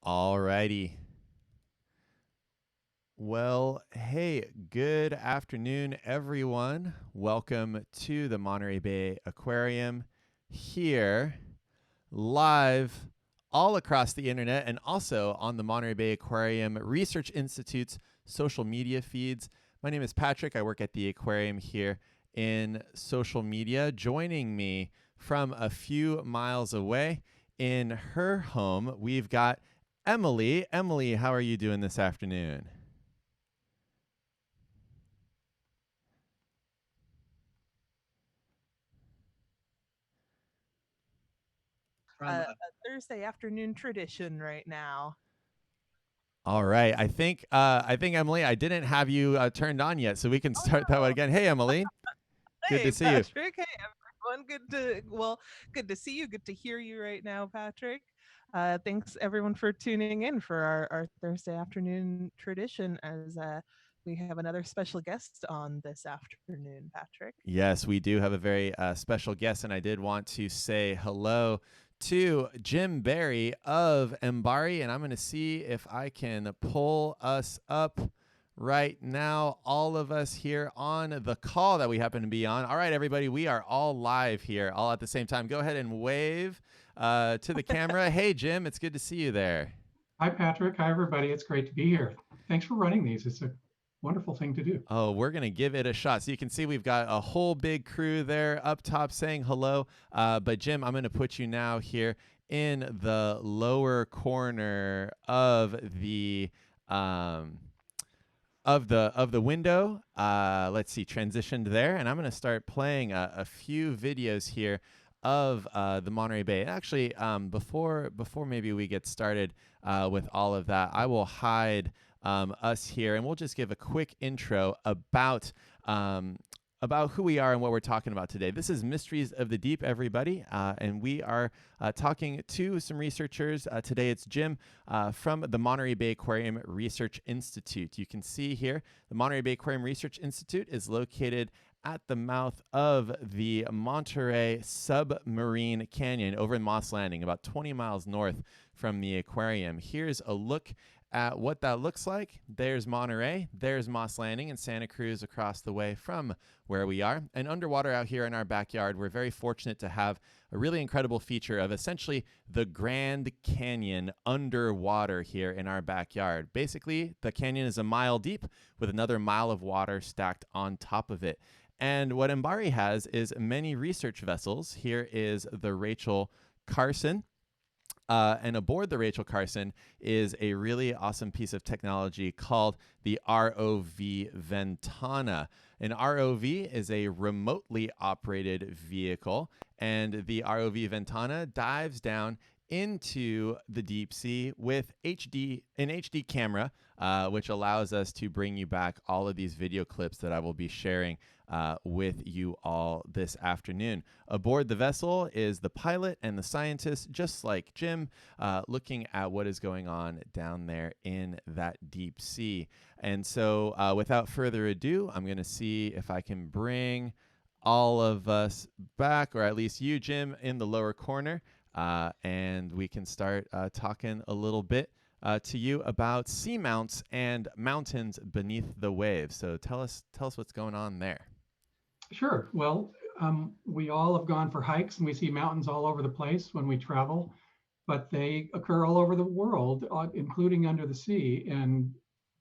All righty. Well, hey, good afternoon, everyone. Welcome to the Monterey Bay Aquarium here live all across the internet and also on the Monterey Bay Aquarium Research Institute's social media feeds. My name is Patrick. I work at the aquarium here in social media. Joining me from a few miles away in her home, we've got Emily. Emily, how are you doing this afternoon? A Thursday afternoon tradition right now. All right. I think Emily, I didn't have you turned on yet, so we can Oh start that one no! again. Hey Emily, good to Hey see you. Patrick. Hey everyone. Good to see you. Good to hear you right now, Patrick. Thanks everyone for tuning in for our Thursday afternoon tradition as we have another special guest on this afternoon, Patrick. Yes, we do have a very special guest, and I did want to say hello to Jim Barry of MBARI, and I'm going to see if I can pull us up right now, all of us here on the call that we happen to be on. All right, everybody, we are all live here, all at the same time. Go ahead and wave to the camera. Hey, Jim, it's good to see you there. Hi, Patrick. Hi, everybody. It's great to be here. Thanks for running these. It's a wonderful thing to do. Oh, we're going to give it a shot. So you can see we've got a whole big crew there up top saying hello. But Jim, I'm going to put you now here in the lower corner um, of the window. Let's see, transitioned there, and I'm going to start playing a few videos here of the Monterey Bay. Actually, before maybe we get started with all of that, I will hide us here, and we'll just give a quick intro about who we are and what we're talking about today. This is Mysteries of the Deep, everybody, and we are talking to some researchers. Today it's Jim from the Monterey Bay Aquarium Research Institute. You can see here the Monterey Bay Aquarium Research Institute is located at the mouth of the Monterey Submarine Canyon over in Moss Landing, about 20 miles north from the aquarium. Here's a look at what that looks like. There's Monterey, there's Moss Landing, and Santa Cruz across the way from where we are. And underwater out here in our backyard, we're very fortunate to have a really incredible feature of essentially the Grand Canyon underwater here in our backyard. Basically, the canyon is a mile deep with another mile of water stacked on top of it. And what MBARI has is many research vessels. Here is the Rachel Carson. And aboard the Rachel Carson is a really awesome piece of technology called the ROV Ventana. An ROV is a remotely operated vehicle, and the ROV Ventana dives down into the deep sea with an HD camera, which allows us to bring you back all of these video clips that I will be sharing with you all this afternoon. Aboard the vessel is the pilot and the scientist, just like Jim, looking at what is going on down there in that deep sea. And so, without further ado, I'm going to see if I can bring all of us back, or at least you, Jim, in the lower corner, and we can start talking a little bit to you about seamounts and mountains beneath the waves. So tell us what's going on there. Sure. Well, we all have gone for hikes and we see mountains all over the place when we travel, but they occur all over the world, including under the sea. And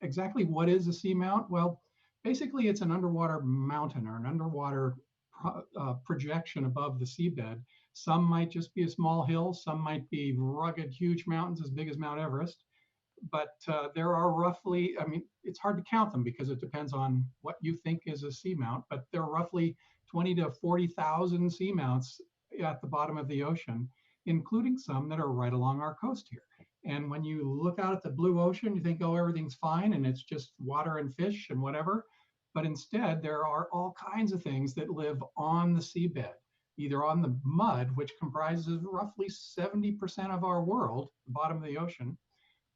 exactly what is a seamount? Well, basically, it's an underwater mountain or an underwater projection above the seabed. Some might just be a small hill, some might be rugged, huge mountains as big as Mount Everest. But there are roughly, I mean, it's hard to count them because it depends on what you think is a seamount, but there are roughly 20 to 40,000 seamounts at the bottom of the ocean, including some that are right along our coast here. And when you look out at the blue ocean, you think, oh, everything's fine and it's just water and fish and whatever. But instead, there are all kinds of things that live on the seabed, either on the mud, which comprises roughly 70% of our world, the bottom of the ocean,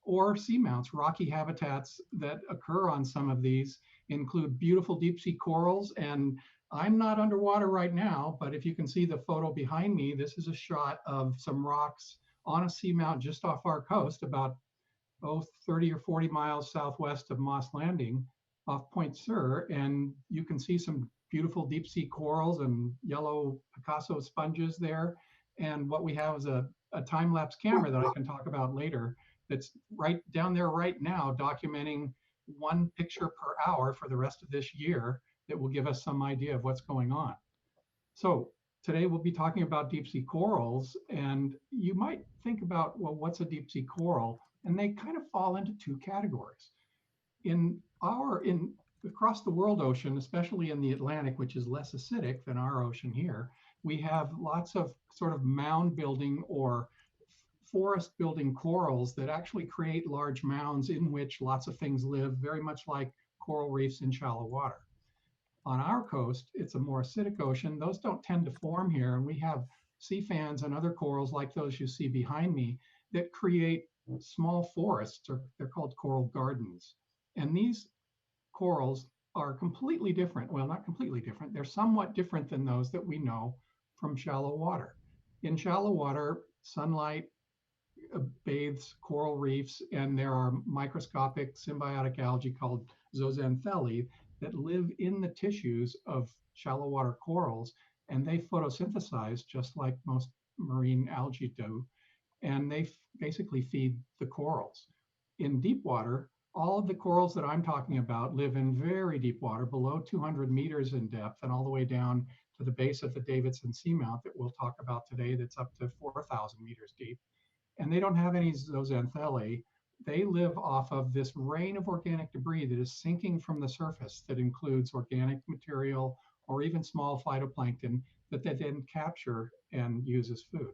or seamounts. Rocky habitats that occur on some of these include beautiful deep sea corals. And I'm not underwater right now, but if you can see the photo behind me, this is a shot of some rocks on a seamount just off our coast, about 30 or 40 miles southwest of Moss Landing off Point Sur, and you can see some beautiful deep sea corals and yellow Picasso sponges there. And what we have is a time lapse camera that I can talk about later that's right down there right now, documenting one picture per hour for the rest of this year that will give us some idea of what's going on. So today we'll be talking about deep sea corals, and you might think about, well, what's a deep sea coral? And they kind of fall into two categories. In across the world ocean, especially in the Atlantic, which is less acidic than our ocean here, we have lots of sort of mound building or forest building corals that actually create large mounds in which lots of things live, very much like coral reefs in shallow water. On our coast, it's a more acidic ocean. Those don't tend to form here. And we have sea fans and other corals like those you see behind me that create small forests, or they're called coral gardens. And these corals are completely different. Well, not completely different. They're somewhat different than those that we know from shallow water. In shallow water, sunlight bathes coral reefs, and there are microscopic symbiotic algae called zooxanthellae that live in the tissues of shallow water corals, and they photosynthesize just like most marine algae do, and they basically feed the corals. In deep water, all of the corals that I'm talking about live in very deep water, below 200 meters in depth, and all the way down to the base of the Davidson Seamount that we'll talk about today, that's up to 4,000 meters deep. And they don't have any zooxanthellae. They live off of this rain of organic debris that is sinking from the surface, that includes organic material or even small phytoplankton that they then capture and use as food.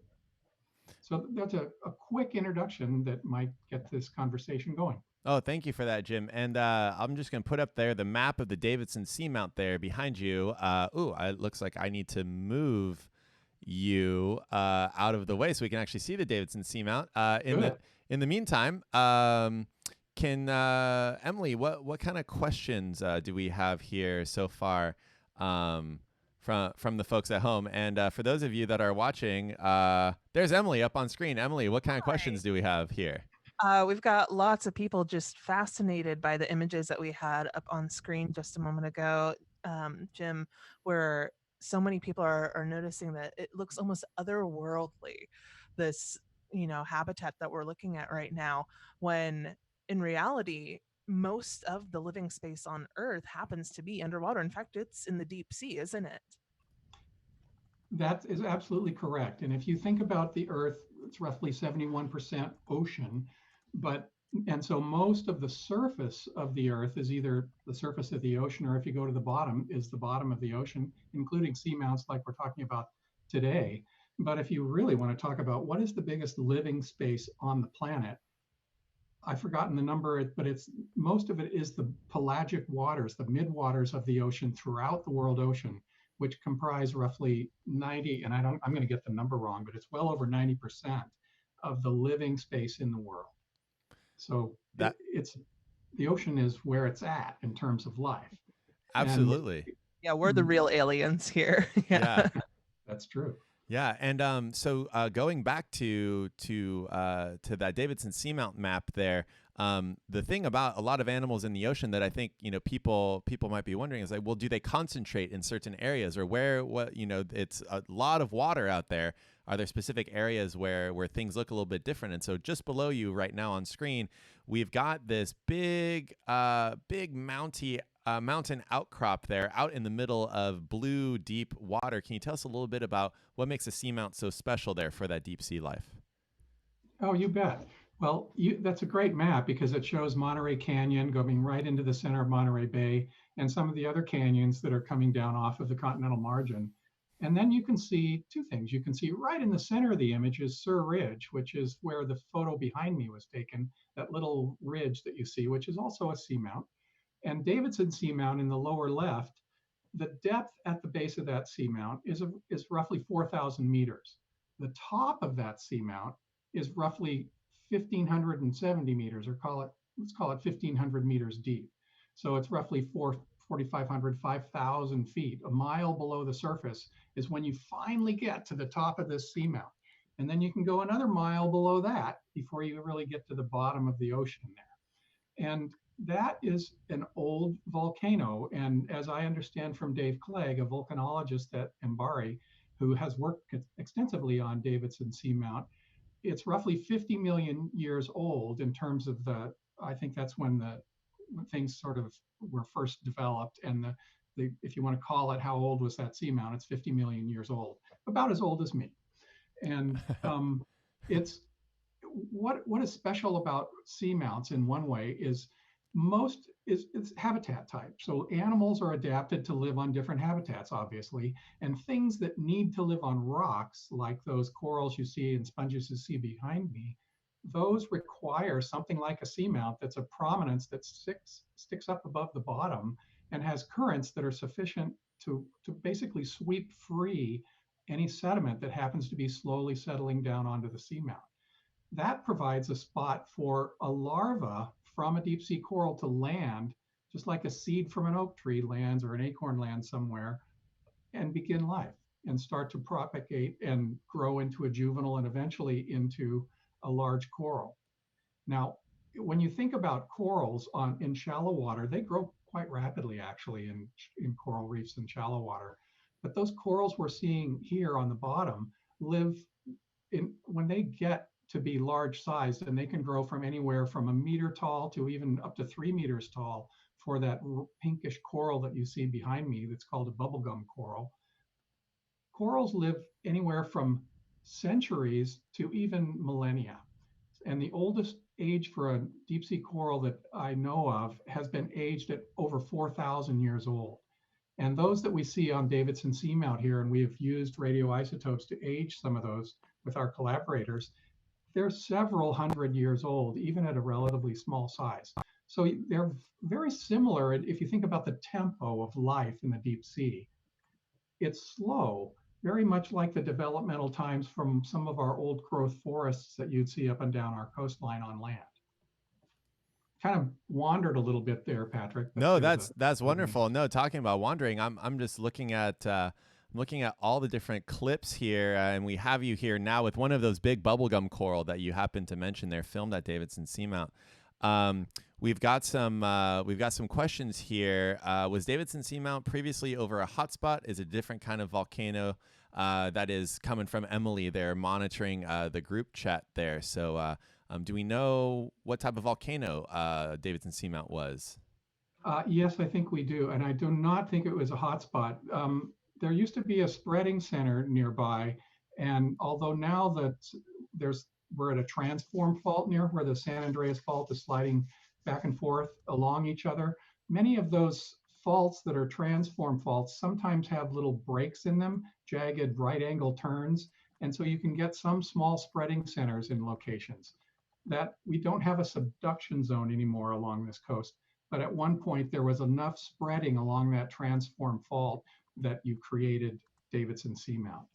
So that's a quick introduction that might get this conversation going. Oh, thank you for that, Jim. And I'm just going to put up there the map of the Davidson Seamount there behind you. It looks like I need to move you out of the way so we can actually see the Davidson Seamount. In the meantime, can Emily, what kind of questions do we have here so far from the folks at home? And for those of you that are watching, there's Emily up on screen. Emily, what kind of questions do we have here? We've got lots of people just fascinated by the images that we had up on screen just a moment ago, Jim, where so many people are noticing that it looks almost otherworldly, this, habitat that we're looking at right now, when in reality, most of the living space on Earth happens to be underwater. In fact, it's in the deep sea, isn't it? That is absolutely correct. And if you think about the Earth, it's roughly 71% ocean, and so most of the surface of the Earth is either the surface of the ocean, or if you go to the bottom, is the bottom of the ocean, including seamounts like we're talking about today. But if you really want to talk about what is the biggest living space on the planet, I've forgotten the number, but most of it is the pelagic waters, the midwaters of the ocean throughout the world ocean, which comprise roughly 90, and I'm going to get the number wrong, but it's well over 90% of the living space in the world. So the ocean is where it's at in terms of life. Absolutely. Yeah, we're the real aliens here. Yeah. That's true. Yeah, and so going back to that Davidson Seamount map there, the thing about a lot of animals in the ocean that I think people might be wondering is like, well, do they concentrate in certain areas, or it's a lot of water out there? Are there specific areas where things look a little bit different? And so just below you right now on screen, we've got this big mountain outcrop there out in the middle of blue, deep water. Can you tell us a little bit about what makes a seamount so special there for that deep sea life? Oh, you bet. Well, that's a great map because it shows Monterey Canyon going right into the center of Monterey Bay and some of the other canyons that are coming down off of the continental margin. And then you can see two things. You can see right in the center of the image is Sur Ridge, which is where the photo behind me was taken, that little ridge that you see, which is also a seamount. And Davidson Seamount in the lower left, the depth at the base of that seamount is roughly 4,000 meters. The top of that seamount is roughly 1,570 meters, or let's call it 1,500 meters deep. So it's roughly 4,500, 5,000 feet. A mile below the surface is when you finally get to the top of this seamount. And then you can go another mile below that before you really get to the bottom of the ocean there. And that is an old volcano. And as I understand from Dave Clegg, a volcanologist at MBARI, who has worked extensively on Davidson Seamount, it's roughly 50 million years old in terms of I think that's when things sort of were first developed. And if you want to call it how old was that seamount, it's 50 million years old, about as old as me. And it's what is special about seamounts in one way is it's habitat type. So animals are adapted to live on different habitats, obviously, and things that need to live on rocks, like those corals you see and sponges you see behind me, those require something like a seamount that's a prominence that sticks up above the bottom and has currents that are sufficient to basically sweep free any sediment that happens to be slowly settling down onto the seamount. That provides a spot for a larva from a deep sea coral to land, just like a seed from an oak tree lands or an acorn lands somewhere, and begin life and start to propagate and grow into a juvenile and eventually into a large coral. Now, when you think about corals in shallow water, they grow quite rapidly actually in coral reefs in shallow water. But those corals we're seeing here on the bottom live when they get to be large sized, and they can grow from anywhere from a meter tall to even up to 3 meters tall for that pinkish coral that you see behind me that's called a bubblegum coral. Corals live anywhere from centuries to even millennia. And the oldest age for a deep sea coral that I know of has been aged at over 4,000 years old. And those that we see on Davidson Seamount here, and we have used radioisotopes to age some of those with our collaborators, they're several hundred years old, even at a relatively small size. So they're very similar. If you think about the tempo of life in the deep sea, it's slow, very much like the developmental times from some of our old growth forests that you'd see up and down our coastline on land. Kind of wandered a little bit there, Patrick. No, that's wonderful. No, talking about wandering, I'm just looking at all the different clips here, and we have you here now with one of those big bubblegum coral that you happened to mention there, filmed at Davidson Seamount. We've got some questions here. Was Davidson Seamount previously over a hotspot? Is it a different kind of volcano? That is coming from Emily there, monitoring the group chat there. So, do we know what type of volcano Davidson Seamount was? Yes, I think we do, and I do not think it was a hotspot. There used to be a spreading center nearby, and although now we're at a transform fault near where the San Andreas Fault is sliding back and forth along each other, many of those faults that are transform faults sometimes have little breaks in them, jagged right angle turns, and so you can get some small spreading centers in locations. That we don't have a subduction zone anymore along this coast, but at one point there was enough spreading along that transform fault that you created Davidson Seamount.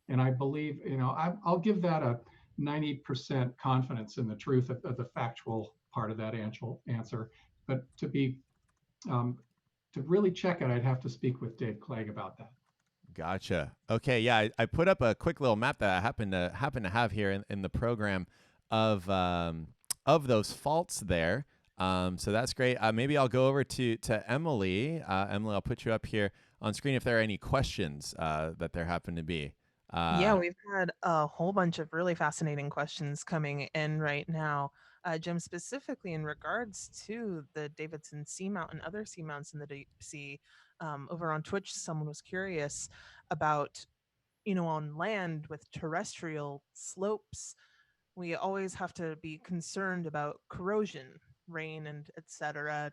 And I believe, I'll give that a 90% confidence in the truth of the factual part of that answer. But to really check it, I'd have to speak with Dave Clegg about that. Gotcha. Okay, yeah, I put up a quick little map that I happen to have here in the program of those faults there. So that's great. Maybe I'll go over to Emily. Emily, I'll put you up here on screen if there are any questions that there happen to be. Yeah, we've had a whole bunch of really fascinating questions coming in right now. Jim, specifically in regards to the Davidson Seamount and other seamounts in the deep sea, over on Twitch, someone was curious about, on land with terrestrial slopes, we always have to be concerned about corrosion, rain, and etc.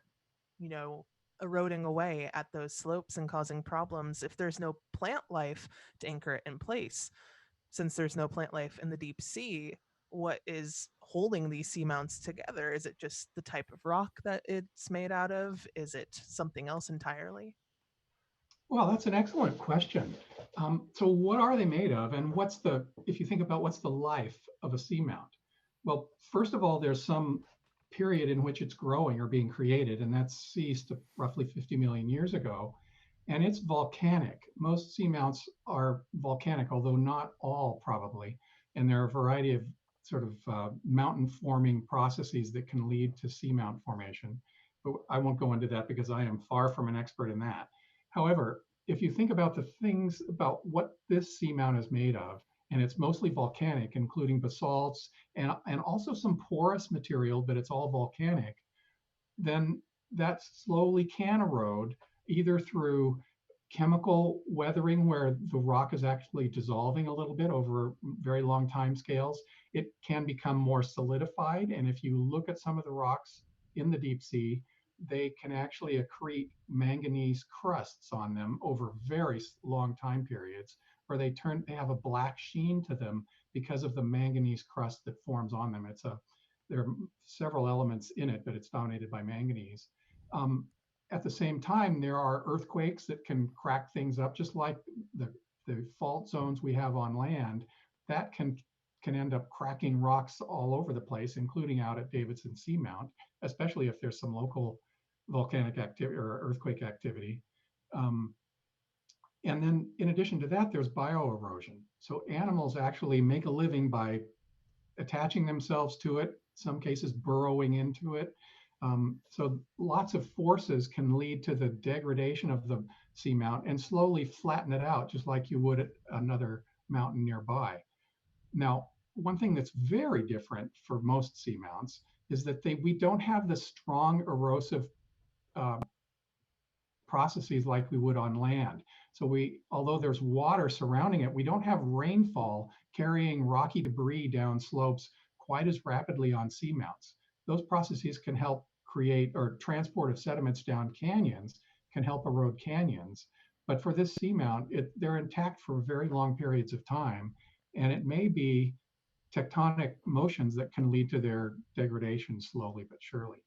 Eroding away at those slopes and causing problems if there's no plant life to anchor it in place. Since there's no plant life in the deep sea, what is holding these seamounts together? Is it just the type of rock that it's made out of? Is it something else entirely? Well, that's an excellent question. So what are they made of? And if you think about what's the life of a seamount? Well, first of all, there's some period in which it's growing or being created, and that's ceased roughly 50 million years ago. And it's volcanic. Most seamounts are volcanic, although not all probably. And there are a variety of sort of mountain forming processes that can lead to seamount formation. But I won't go into that because I am far from an expert in that. However, if you think about the things about what this seamount is made of, and it's mostly volcanic, including basalts and also some porous material, but it's all volcanic, then that slowly can erode either through chemical weathering, where the rock is actually dissolving a little bit over very long time scales. It can become more solidified. And if you look at some of the rocks in the deep sea, they can actually accrete manganese crusts on them over very long time periods, where they have a black sheen to them because of the manganese crust that forms on them. There are several elements in it, but it's dominated by manganese. Um, at the same time, there are earthquakes that can crack things up, just like the fault zones we have on land. That can end up cracking rocks all over the place, including out at Davidson Seamount, especially if there's some local volcanic activity or earthquake activity. And then in addition to that, there's bioerosion. So animals actually make a living by attaching themselves to it, some cases burrowing into it. So lots of forces can lead to the degradation of the seamount and slowly flatten it out, just like you would at another mountain nearby. Now, one thing that's very different for most seamounts is that we don't have the strong erosive uh, processes like we would on land. So although there's water surrounding it, we don't have rainfall carrying rocky debris down slopes quite as rapidly on seamounts. Those processes can help create, or transport of sediments down canyons can help erode canyons. But for this seamount, they're intact for very long periods of time. And it may be tectonic motions that can lead to their degradation slowly but surely.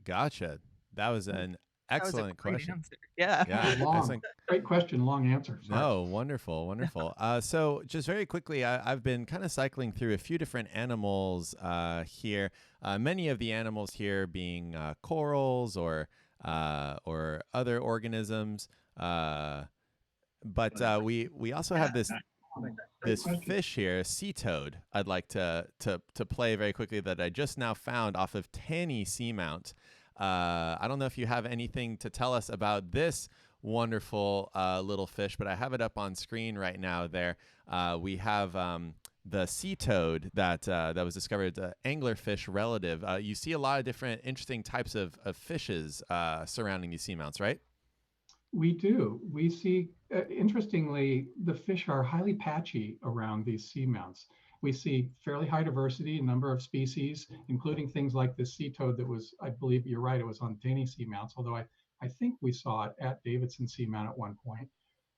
Gotcha. That was an excellent question. Answer. Yeah. Yeah, long, great question, long answer. Sorry. No, wonderful, wonderful. So just very quickly, I've been kind of cycling through a few different animals here. Many of the animals here being corals or other organisms. But we also have this fish here, sea toad. I'd like to play very quickly that I just now found off of Tanny Seamount. I don't know if you have anything to tell us about this wonderful little fish, but I have it up on screen right now. There, we have the sea toad that was discovered, the anglerfish relative. You see a lot of different interesting types of fishes surrounding these seamounts, right? We do. We see, interestingly, the fish are highly patchy around these seamounts. We see fairly high diversity, a number of species, including things like the sea toad that was, I believe you're right, it was on Taney Seamounts, although I think we saw it at Davidson Seamount at one point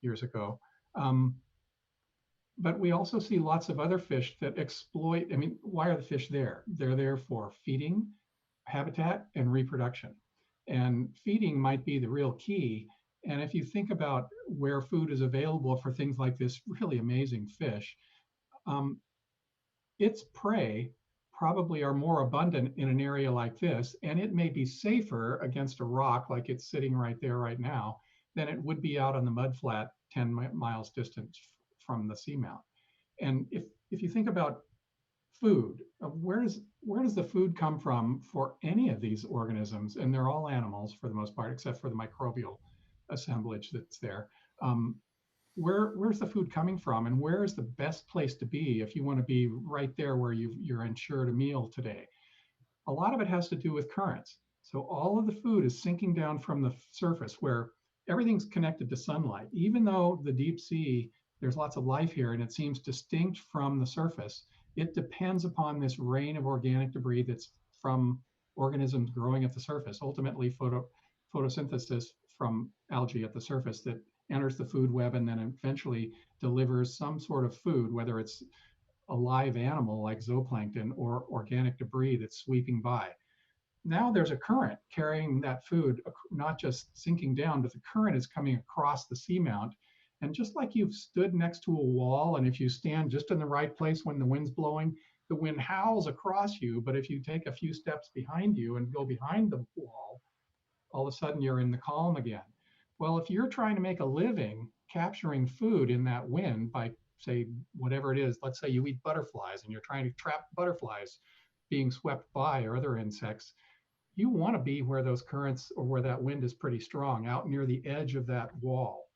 years ago. But we also see lots of other fish that exploit. I mean, why are the fish there? They're there for feeding, habitat, and reproduction. And feeding might be the real key. And if you think about where food is available for things like this really amazing fish, its prey probably are more abundant in an area like this, and it may be safer against a rock like it's sitting right there right now than it would be out on the mudflat 10 miles distant from the seamount. And if you think about food, where does the food come from for any of these organisms? And they're all animals for the most part, except for the microbial assemblage that's there. Where's the food coming from, and where is the best place to be if you want to be right there where you're ensured a meal today? A lot of it has to do with currents. So all of the food is sinking down from the surface where everything's connected to sunlight. Even though the deep sea, there's lots of life here and it seems distinct from the surface, it depends upon this rain of organic debris that's from organisms growing at the surface, ultimately photosynthesis from algae at the surface that enters the food web and then eventually delivers some sort of food, whether it's a live animal like zooplankton or organic debris that's sweeping by. Now there's a current carrying that food, not just sinking down, but the current is coming across the seamount. And just like you've stood next to a wall, and if you stand just in the right place when the wind's blowing, the wind howls across you. But if you take a few steps behind you and go behind the wall, all of a sudden you're in the calm again. Well, if you're trying to make a living capturing food in that wind by say, whatever it is, let's say you eat butterflies and you're trying to trap butterflies being swept by or other insects, you want to be where those currents or where that wind is pretty strong, out near the edge of that wall.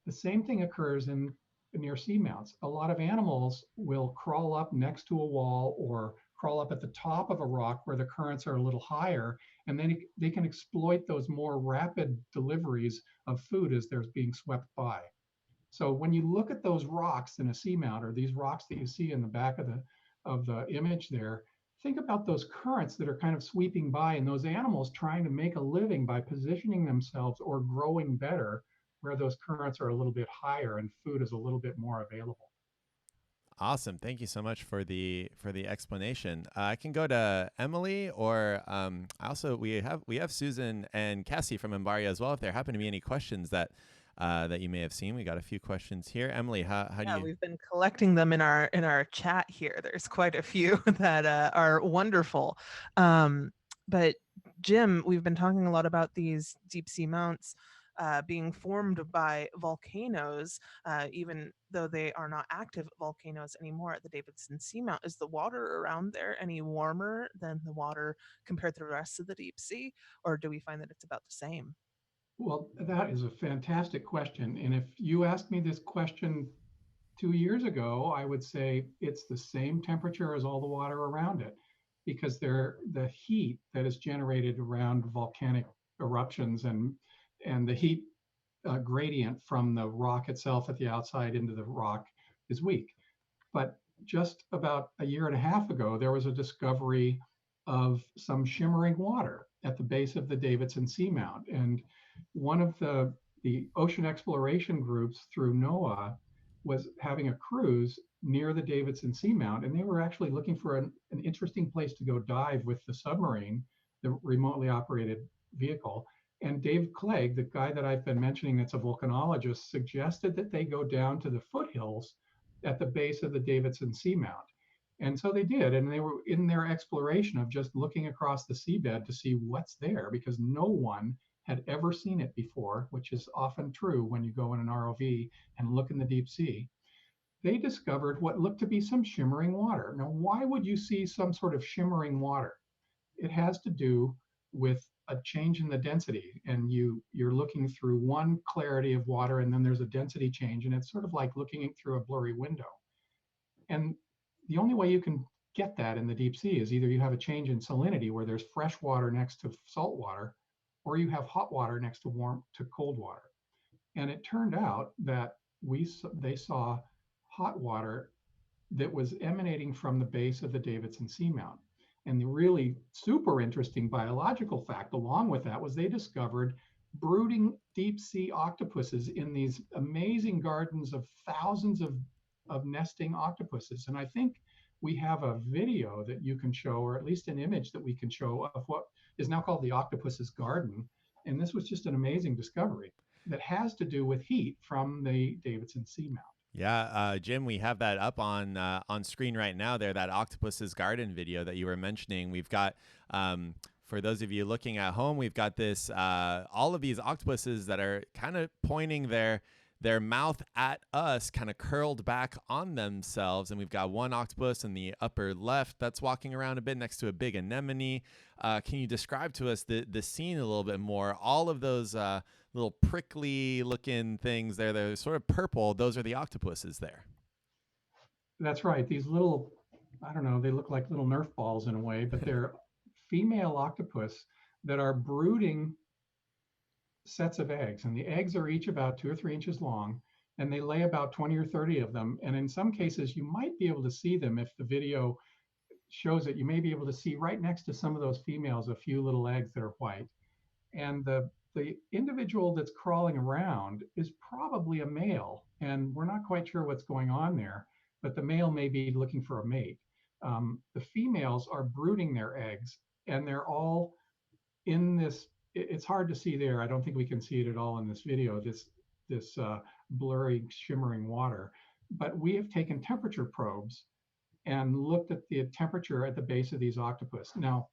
The same thing occurs in near seamounts. A lot of animals will crawl up next to a wall or crawl up at the top of a rock where the currents are a little higher, and then they can exploit those more rapid deliveries of food as they're being swept by. So when you look at those rocks in a seamount, or these rocks that you see in the back of the image there, think about those currents that are kind of sweeping by, and those animals trying to make a living by positioning themselves or growing better where those currents are a little bit higher and food is a little bit more available. Awesome. Thank you so much for the explanation. I can go to Emily, or also we have Susan and Cassie from MBARI as well. If there happen to be any questions that you may have seen, we got a few questions here. Emily, how do Yeah, you? we've been collecting them in our chat here. There's quite a few that are wonderful. But Jim, we've been talking a lot about these deep sea mounts being formed by volcanoes, even though they are not active volcanoes anymore at the Davidson Seamount. Is the water around there any warmer than the water compared to the rest of the deep sea, or do we find that it's about the same? Well, that is a fantastic question. And if you asked me this question 2 years ago, I would say it's the same temperature as all the water around it, because the heat that is generated around volcanic eruptions and the heat gradient from the rock itself at the outside into the rock is weak. But just about a year and a half ago, there was a discovery of some shimmering water at the base of the Davidson Seamount. And one of the ocean exploration groups through NOAA was having a cruise near the Davidson Seamount, and they were actually looking for an interesting place to go dive with the submarine, the remotely operated vehicle. And Dave Clegg, the guy that I've been mentioning that's a volcanologist, suggested that they go down to the foothills at the base of the Davidson Seamount. And so they did, and they were in their exploration of just looking across the seabed to see what's there, because no one had ever seen it before, which is often true when you go in an ROV and look in the deep sea. They discovered what looked to be some shimmering water. Now, why would you see some sort of shimmering water? It has to do with a change in the density, and you're looking through one clarity of water, and then there's a density change, and it's sort of like looking through a blurry window. And the only way you can get that in the deep sea is either you have a change in salinity where there's fresh water next to salt water, or you have hot water next to cold water. And it turned out that they saw hot water that was emanating from the base of the Davidson Seamount. And the really super interesting biological fact along with that was they discovered brooding deep sea octopuses in these amazing gardens of thousands of nesting octopuses. And I think we have a video that you can show, or at least an image that we can show, of what is now called the octopus's garden. And this was just an amazing discovery that has to do with heat from the Davidson Seamount. Yeah, Jim, we have that up on screen right now. There, that Octopus's Garden video that you were mentioning. We've got, for those of you looking at home, we've got this all of these octopuses that are kind of pointing their mouth at us, kind of curled back on themselves. And we've got one octopus in the upper left that's walking around a bit next to a big anemone. Can you describe to us the scene a little bit more? All of those little prickly looking things there, they're sort of purple. Those are the octopuses there. That's right. These little, I don't know, they look like little Nerf balls in a way, but they're female octopus that are brooding sets of eggs. And the eggs are each about 2 or 3 inches long, and they lay about 20 or 30 of them. And in some cases, you might be able to see them if the video shows it. You may be able to see right next to some of those females a few little eggs that are white. And the individual that's crawling around is probably a male, and we're not quite sure what's going on there, but the male may be looking for a mate. The females are brooding their eggs, and they're all in this, it's hard to see there. I don't think we can see it at all in this video, this blurry, shimmering water. But we have taken temperature probes and looked at the temperature at the base of these octopus. Now,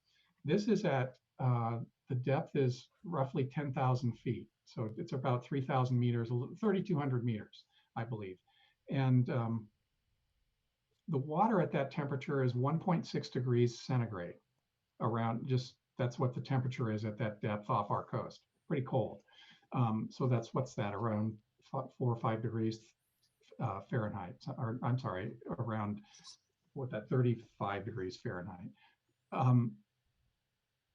this is at the depth is roughly 10,000 feet. So it's about 3,000 meters, 3,200 meters, I believe. And the water at that temperature is 1.6 degrees centigrade around, just that's what the temperature is at that depth off our coast. Pretty cold. So that's, what's that, around 4 or 5 degrees Fahrenheit, or I'm sorry, around what, that 35 degrees Fahrenheit.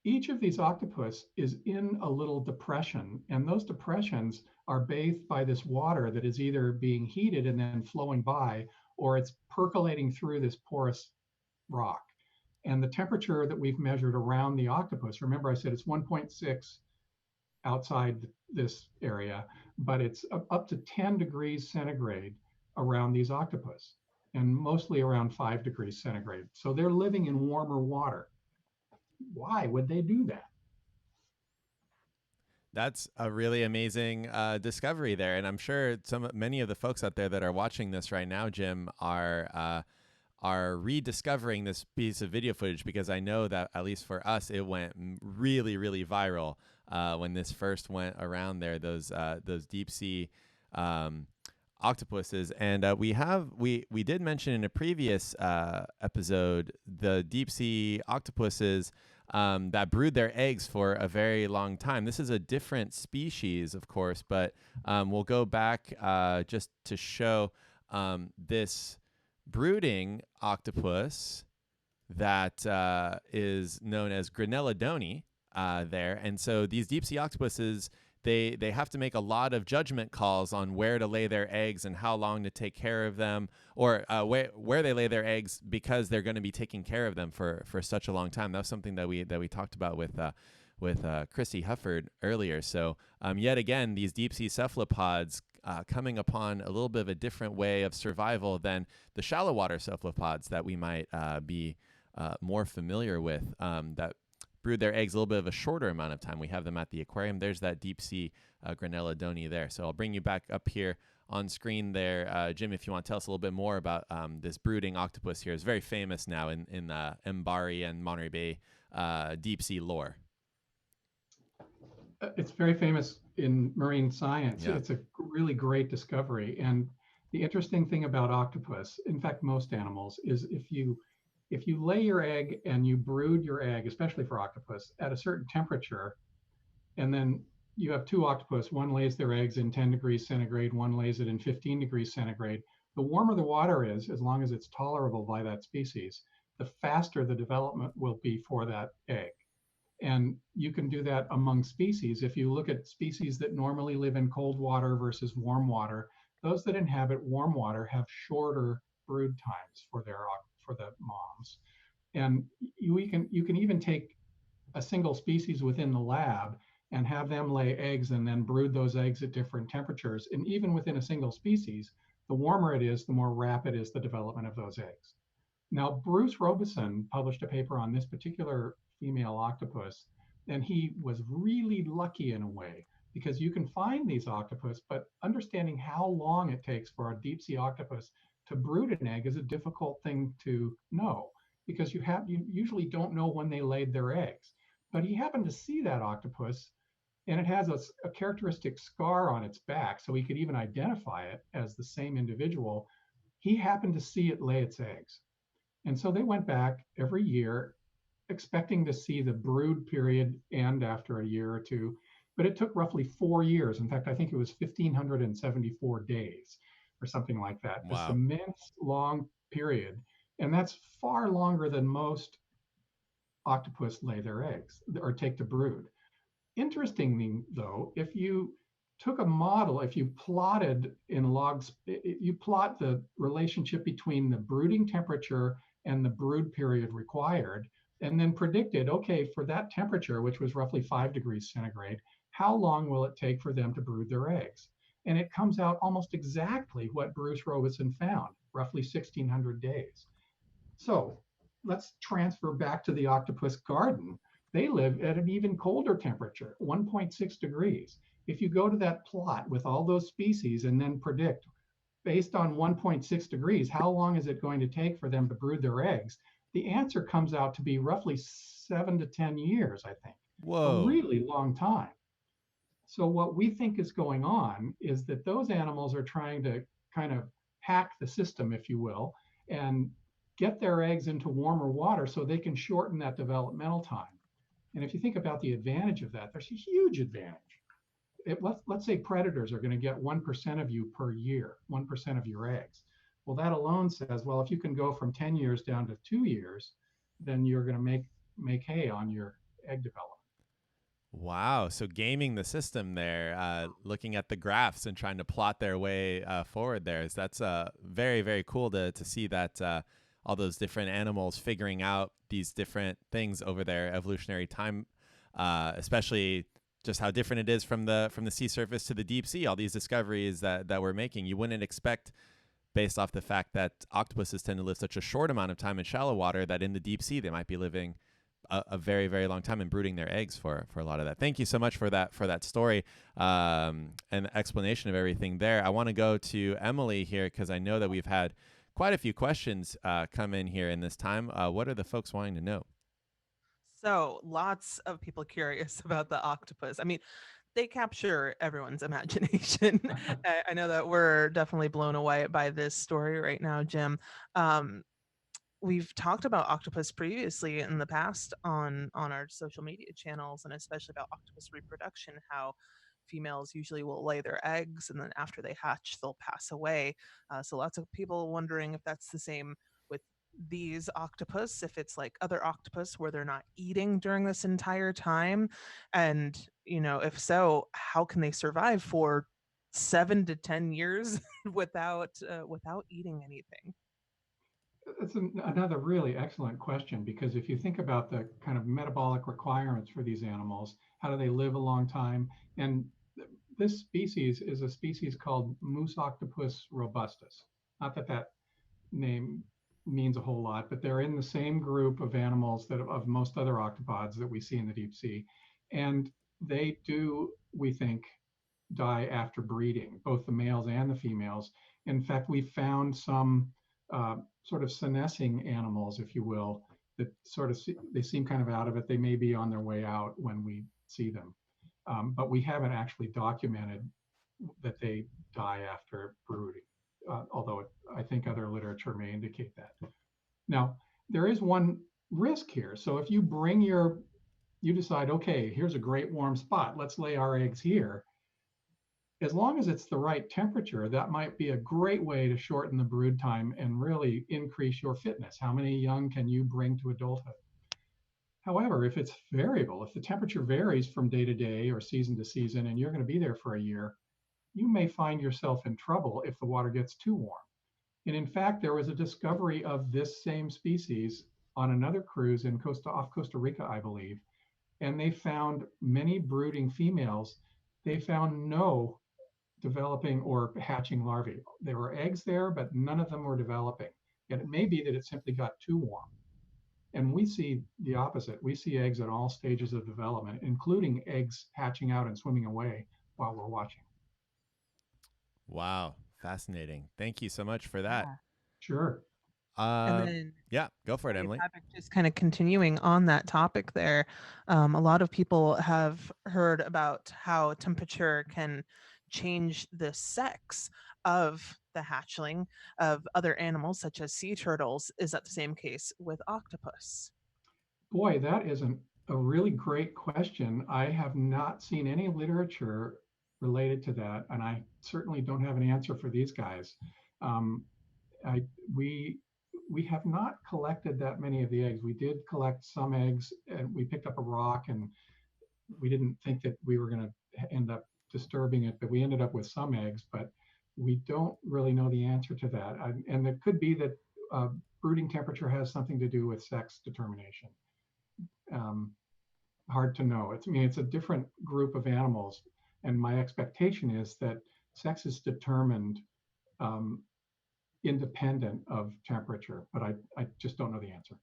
Each of these octopus is in a little depression, and those depressions are bathed by this water that is either being heated and then flowing by, or it's percolating through this porous rock. And the temperature that we've measured around the octopus, remember I said it's 1.6 outside this area, but it's up to 10 degrees centigrade around these octopus, and mostly around 5 degrees centigrade. So they're living in warmer water. Why would they do that? That's a really amazing discovery there, and I'm sure many of the folks out there that are watching this right now, Jim, are rediscovering this piece of video footage, because I know that at least for us, it went really, really viral when this first went around there. Those deep sea octopuses, and we did mention in a previous episode the deep sea octopuses that brood their eggs for a very long time. This is a different species, of course, but we'll go back just to show this brooding octopus that is known as Granelodoni there. And so these deep sea octopuses, they have to make a lot of judgment calls on where to lay their eggs and how long to take care of them, or where they lay their eggs, because they're going to be taking care of them for such a long time. That was something that we talked about with Chrissy Hufford earlier. So yet again, these deep sea cephalopods coming upon a little bit of a different way of survival than the shallow water cephalopods that we might be more familiar with, that brood their eggs a little bit of a shorter amount of time. We have them at the aquarium. There's that deep sea Granelodoni there. So I'll bring you back up here on screen there. Jim, if you want to tell us a little bit more about this brooding octopus here. It's very famous now in MBARI and Monterey Bay deep sea lore. It's very famous in marine science. Yeah. It's a really great discovery. And the interesting thing about octopus, in fact, most animals, is if you lay your egg and you brood your egg, especially for octopus, at a certain temperature, and then you have two octopus, one lays their eggs in 10 degrees centigrade, one lays it in 15 degrees centigrade. The warmer the water is, as long as it's tolerable by that species, the faster the development will be for that egg. And you can do that among species. If you look at species that normally live in cold water versus warm water, those that inhabit warm water have shorter brood times for the moms. And you can even take a single species within the lab and have them lay eggs and then brood those eggs at different temperatures. And even within a single species, the warmer it is, the more rapid is the development of those eggs. Now, Bruce Robeson published a paper on this particular female octopus, and he was really lucky in a way, because you can find these octopus, but understanding how long it takes for a deep sea octopus to brood an egg is a difficult thing to know, because you usually don't know when they laid their eggs. But he happened to see that octopus, and it has a characteristic scar on its back, so he could even identify it as the same individual. He happened to see it lay its eggs. And so they went back every year expecting to see the brood period end after a year or two, but it took roughly 4 years. In fact, I think it was 1,574 days or something like that. Wow. This immense long period. And that's far longer than most octopus lay their eggs or take to brood. Interestingly, though, if you took a model, if you plotted in logs, you plot the relationship between the brooding temperature and the brood period required, and then predicted, okay, for that temperature, which was roughly 5 degrees centigrade, how long will it take for them to brood their eggs? And it comes out almost exactly what Bruce Robeson found, roughly 1,600 days. So let's transfer back to the octopus garden. They live at an even colder temperature, 1.6 degrees. If you go to that plot with all those species and then predict, based on 1.6 degrees, how long is it going to take for them to brood their eggs? The answer comes out to be roughly 7 to 10 years, I think. Whoa. A really long time. So what we think is going on is that those animals are trying to kind of hack the system, if you will, and get their eggs into warmer water so they can shorten that developmental time. And if you think about the advantage of that, there's a huge advantage. Let's say predators are going to get 1% of you per year, 1% of your eggs. Well, that alone says, well, if you can go from 10 years down to 2 years, then you're going to make hay on your egg development. Wow. So gaming the system there, looking at the graphs and trying to plot their way forward there. That's very, very cool to see that all those different animals figuring out these different things over their evolutionary time, especially just how different it is from the sea surface to the deep sea. All these discoveries that we're making, you wouldn't expect based off the fact that octopuses tend to live such a short amount of time in shallow water that in the deep sea they might be living a very, very long time and brooding their eggs for a lot of that. Thank you so much for that story and the explanation of everything there. I want to go to Emily here because I know that we've had quite a few questions come in here in this time. What are the folks wanting to know? So lots of people curious about the octopus. I mean, they capture everyone's imagination. I know that we're definitely blown away by this story right now, Jim. Um, we've talked about octopus previously in the past on our social media channels, and especially about octopus reproduction, how females usually will lay their eggs and then after they hatch they'll pass away. So lots of people wondering if that's the same with these octopus, if it's like other octopus where they're not eating during this entire time, and if so, how can they survive for 7 to 10 years without eating anything? It's another really excellent question, because if you think about the kind of metabolic requirements for these animals, how do they live a long time? And this species is a species called Moose Octopus robustus. Not that that name means a whole lot, but they're in the same group of animals that of most other octopods that we see in the deep sea. And they do, we think, die after breeding, both the males and the females. In fact, we found some sort of senescing animals, if you will, that sort of they seem kind of out of it. They may be on their way out when we see them, but we haven't actually documented that they die after brooding, although I think other literature may indicate that. Now, there is one risk here. So if you you decide, okay, here's a great warm spot, let's lay our eggs here. As long as it's the right temperature, that might be a great way to shorten the brood time and really increase your fitness. How many young can you bring to adulthood? However, if it's variable, if the temperature varies from day to day or season to season, and you're going to be there for a year, you may find yourself in trouble if the water gets too warm. And in fact, there was a discovery of this same species on another cruise off Costa Rica, I believe, and they found many brooding females. They found no developing or hatching larvae. There were eggs there, but none of them were developing. And it may be that it simply got too warm. And we see the opposite. We see eggs at all stages of development, including eggs hatching out and swimming away while we're watching. Wow. Fascinating. Thank you so much for that. Yeah. Sure. And then Yeah, go for it, Emily. Patrick, just kind of continuing on that topic there, a lot of people have heard about how temperature can change the sex of the hatchling of other animals such as sea turtles. Is that the same case with octopus? Boy, that is a really great question. I have not seen any literature related to that, and I certainly don't have an answer for these guys. Um, we have not collected that many of the eggs. We did collect some eggs, and we picked up a rock, and we didn't think that we were going to end up disturbing it, but we ended up with some eggs. But we don't really know the answer to that, and it could be that brooding temperature has something to do with sex determination. Hard to know. It's a different group of animals, and my expectation is that sex is determined independent of temperature, but I just don't know the answer.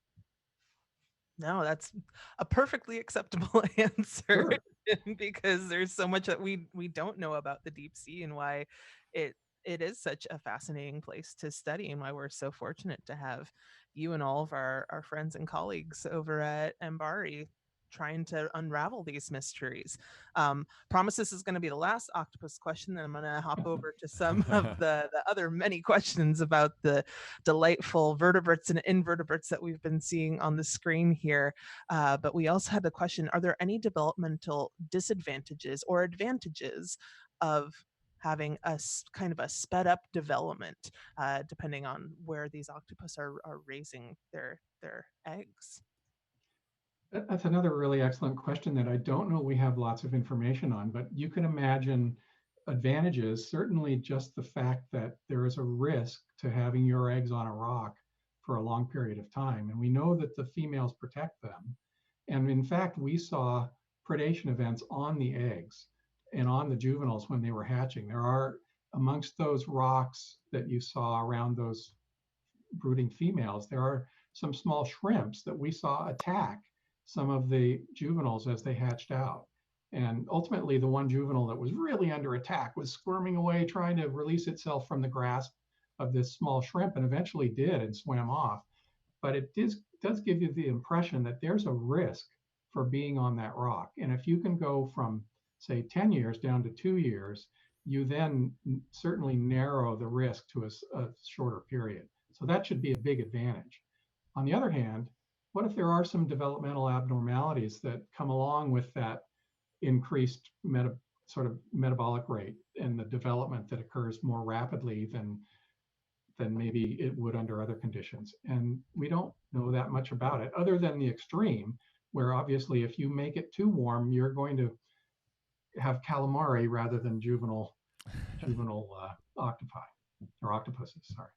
No, that's a perfectly acceptable answer. Sure. Because there's so much that we don't know about the deep sea, and why it is such a fascinating place to study, and why we're so fortunate to have you and all of our friends and colleagues over at MBARI trying to unravel these mysteries. Promise this is going to be the last octopus question, then I'm going to hop over to some of the other many questions about the delightful vertebrates and invertebrates that we've been seeing on the screen here. But we also had the question, are there any developmental disadvantages or advantages of having a kind of a sped up development, depending on where these octopus are raising their eggs? That's another really excellent question that I don't know we have lots of information on, but you can imagine advantages, certainly just the fact that there is a risk to having your eggs on a rock for a long period of time. And we know that the females protect them. And in fact, we saw predation events on the eggs and on the juveniles when they were hatching. There are, amongst those rocks that you saw around those brooding females, there are some small shrimps that we saw attack some of the juveniles as they hatched out. And ultimately, the one juvenile that was really under attack was squirming away, trying to release itself from the grasp of this small shrimp, and eventually did and swam off. But it does give you the impression that there's a risk for being on that rock. And if you can go from, say, 10 years down to 2 years, you then certainly narrow the risk to a shorter period. So that should be a big advantage. On the other hand, what if there are some developmental abnormalities that come along with that increased sort of metabolic rate and the development that occurs more rapidly than maybe it would under other conditions? And we don't know that much about it, other than the extreme, where obviously if you make it too warm, you're going to have calamari rather than juvenile octopi or octopuses, sorry.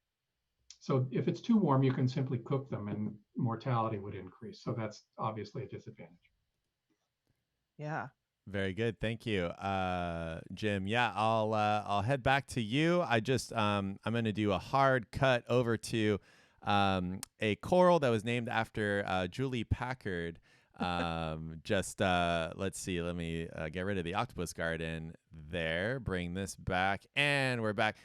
So if it's too warm, you can simply cook them and mortality would increase. So that's obviously a disadvantage. Yeah. Very good. Thank you, Jim. Yeah, I'll head back to you. I'm going to do a hard cut over to a coral that was named after Julie Packard. Let's see. Let me get rid of the octopus garden there. Bring this back, and we're back.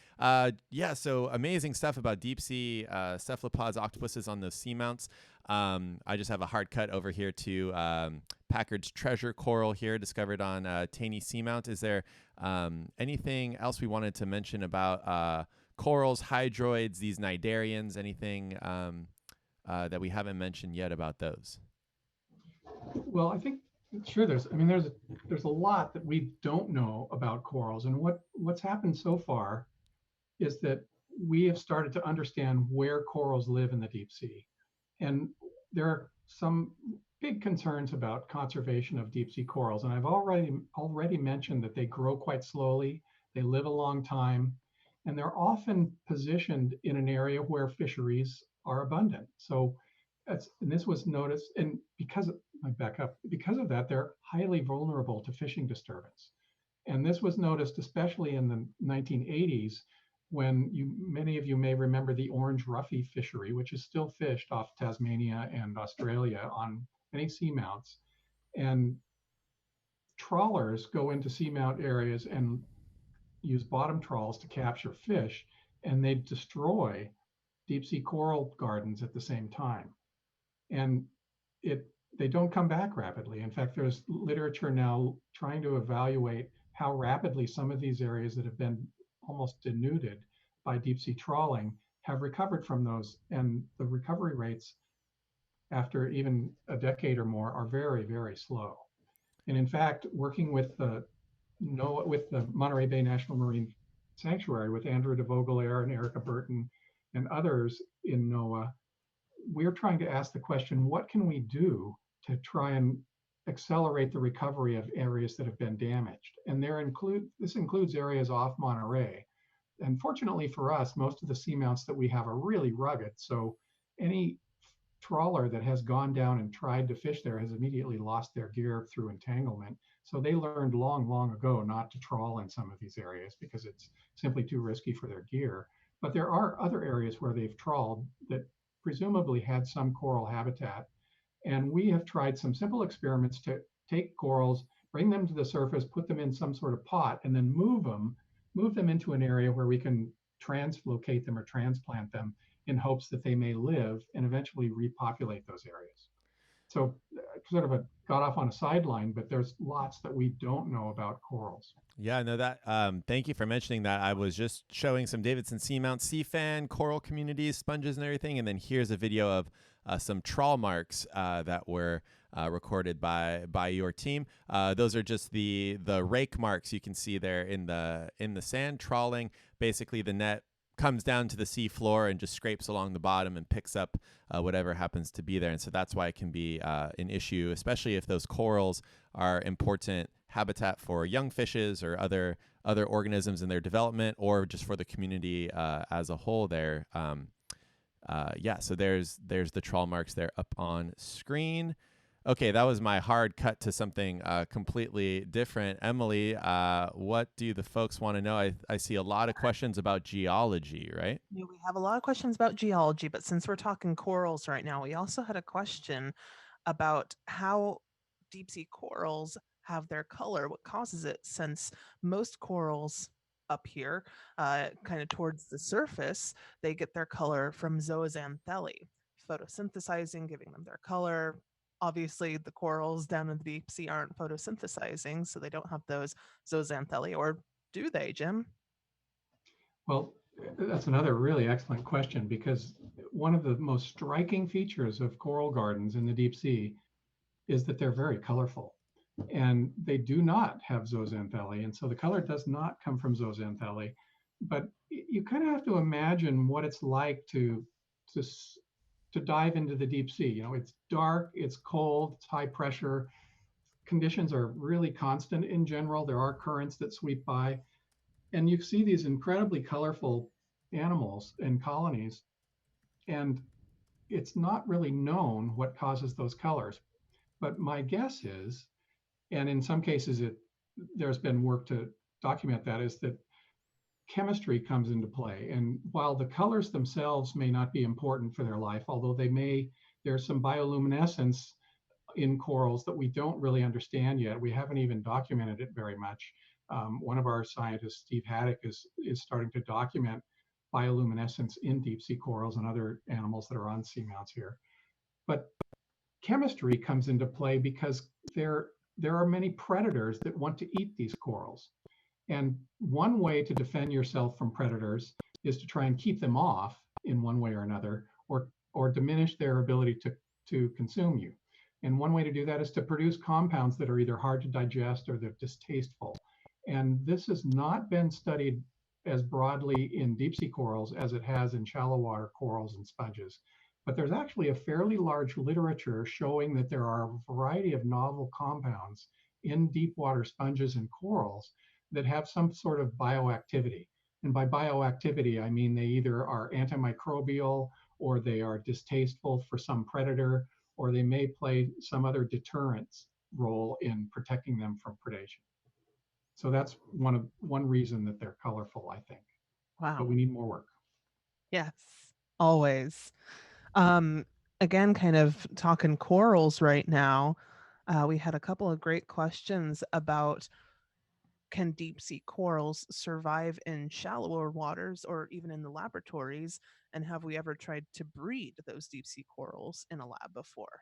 So amazing stuff about deep sea cephalopods, octopuses on those seamounts. I just have a hard cut over here to Packard's treasure coral here, discovered on Taney Seamount. Is there anything else we wanted to mention about corals, hydroids, these cnidarians? Anything that we haven't mentioned yet about those? Well, I think sure. There's a lot that we don't know about corals, and what's happened so far is that we have started to understand where corals live in the deep sea, and there are some big concerns about conservation of deep sea corals. And I've already mentioned that they grow quite slowly, they live a long time, and they're often positioned in an area where fisheries are abundant. So and this was noticed, and because of that, they're highly vulnerable to fishing disturbance. And this was noticed especially in the 1980s, when many of you may remember the orange roughy fishery, which is still fished off Tasmania and Australia on many seamounts. And trawlers go into seamount areas and use bottom trawls to capture fish, and they destroy deep sea coral gardens at the same time. And they don't come back rapidly. In fact, there's literature now trying to evaluate how rapidly some of these areas that have been almost denuded by deep sea trawling have recovered from those. And the recovery rates after even a decade or more are very, very slow. And in fact, working with the Monterey Bay National Marine Sanctuary with Andrew de Vogelaar and Erica Burton and others in NOAA, we're trying to ask the question, what can we do to try and accelerate the recovery of areas that have been damaged? And this includes areas off Monterey. And fortunately for us, most of the seamounts that we have are really rugged. So any trawler that has gone down and tried to fish there has immediately lost their gear through entanglement. So they learned long, long ago not to trawl in some of these areas because it's simply too risky for their gear. But there are other areas where they've trawled that presumably had some coral habitat. And we have tried some simple experiments to take corals, bring them to the surface, put them in some sort of pot, and then move them into an area where we can translocate them or transplant them in hopes that they may live and eventually repopulate those areas. So sort of got off on a sideline, but there's lots that we don't know about corals. Yeah, no, that. Thank you for mentioning that. I was just showing some Davidson Seamount sea fan, coral communities, sponges, and everything, and then here's a video of some trawl marks that were recorded by your team. Those are just the rake marks you can see there in the sand trawling. Basically, the net comes down to the sea floor and just scrapes along the bottom and picks up whatever happens to be there. And so that's why it can be an issue, especially if those corals are important habitat for young fishes or other organisms in their development, or just for the community as a whole. There, yeah. So there's the trawl marks there up on screen. Okay, that was my hard cut to something completely different. Emily, what do the folks want to know? I see a lot of questions about geology, right? Yeah, we have a lot of questions about geology, but since we're talking corals right now, we also had a question about how deep sea corals have their color, what causes it, since most corals up here, kind of towards the surface, they get their color from zooxanthellae, photosynthesizing, giving them their color. Obviously, the corals down in the deep sea aren't photosynthesizing, so they don't have those zooxanthellae, or do they, Jim? Well, that's another really excellent question, because one of the most striking features of coral gardens in the deep sea is that they're very colorful, and they do not have zooxanthellae. And so the color does not come from zooxanthellae. But you kind of have to imagine what it's like to, to dive into the deep sea. You know, it's dark, it's cold, it's high pressure. Conditions are really constant in general. There are currents that sweep by, and you see these incredibly colorful animals and colonies, and it's not really known what causes those colors. But my guess is, and in some cases there's been work to document that, is that chemistry comes into play. And while the colors themselves may not be important for their life, although there's some bioluminescence in corals that we don't really understand yet. We haven't even documented it very much. One of our scientists, Steve Haddock, is starting to document bioluminescence in deep sea corals and other animals that are on seamounts here. But chemistry comes into play because there are many predators that want to eat these corals. And one way to defend yourself from predators is to try and keep them off in one way or another, or diminish their ability to consume you. And one way to do that is to produce compounds that are either hard to digest or they're distasteful. And this has not been studied as broadly in deep sea corals as it has in shallow water corals and sponges. But there's actually a fairly large literature showing that there are a variety of novel compounds in deep water sponges and corals that have some sort of bioactivity. And by bioactivity, I mean they either are antimicrobial, or they are distasteful for some predator, or they may play some other deterrence role in protecting them from predation. So that's one reason that they're colorful, I think. But Wow. we need more work. Yes, always. Um, Again, kind of talking corals right now. We had a couple of great questions about, can deep sea corals survive in shallower waters or even in the laboratories? And have we ever tried to breed those deep sea corals in a lab before?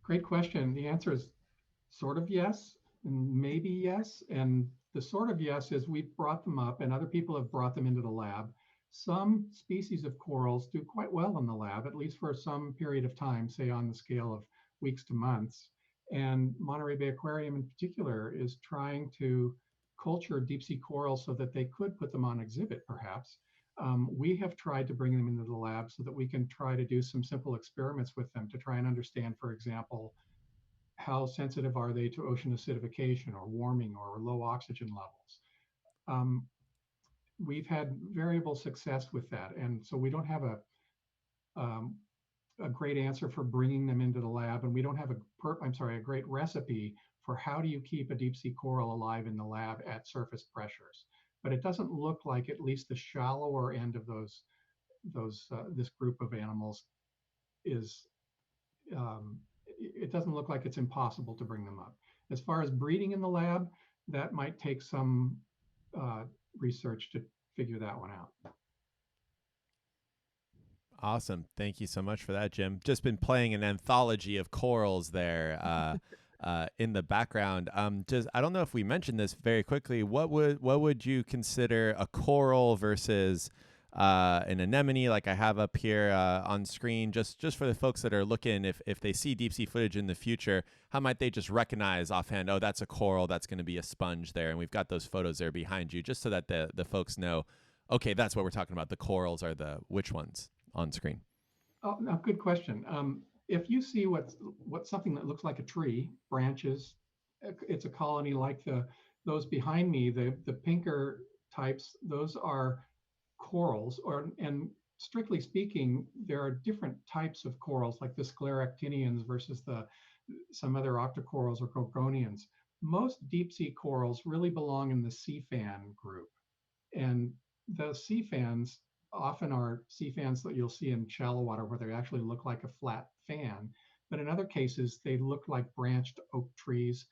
Great question. The answer is sort of yes, and maybe yes. And the sort of yes is we've brought them up and other people have brought them into the lab. Some species of corals do quite well in the lab, at least for some period of time, say on the scale of weeks to months. And Monterey Bay Aquarium in particular is trying to culture deep sea corals so that they could put them on exhibit, perhaps. We have tried to bring them into the lab so that we can try to do some simple experiments with them to try and understand, for example, how sensitive are they to ocean acidification or warming or low oxygen levels. We've had variable success with that, and so we don't have a great answer for bringing them into the lab, and we don't have a great recipe for how do you keep a deep sea coral alive in the lab at surface pressures. But it doesn't look like at least the shallower end of this group of animals is it doesn't look like it's impossible to bring them up. As far as breeding in the lab, that might take some research to figure that one out. Awesome. Thank you so much for that, Jim. Just been playing an anthology of corals there in the background. Just I don't know if we mentioned this very quickly. What would you consider a coral versus an anemone, like I have up here on screen? Just for the folks that are looking, if they see deep sea footage in the future, how might they just recognize offhand? Oh, that's a coral. That's going to be a sponge there, and we've got those photos there behind you, just so that the folks know. Okay, that's what we're talking about. The corals are the which ones on screen? Oh, no, good question. If you see what's something that looks like a tree, branches, it's a colony like those behind me, the pinker types, those are corals, and strictly speaking, there are different types of corals, like the scleractinians versus some other octocorals or gorgonians. Most deep sea corals really belong in the sea fan group. And the sea fans often are sea fans that you'll see in shallow water where they actually look like a flat fan. But in other cases, they look like branched oak trees.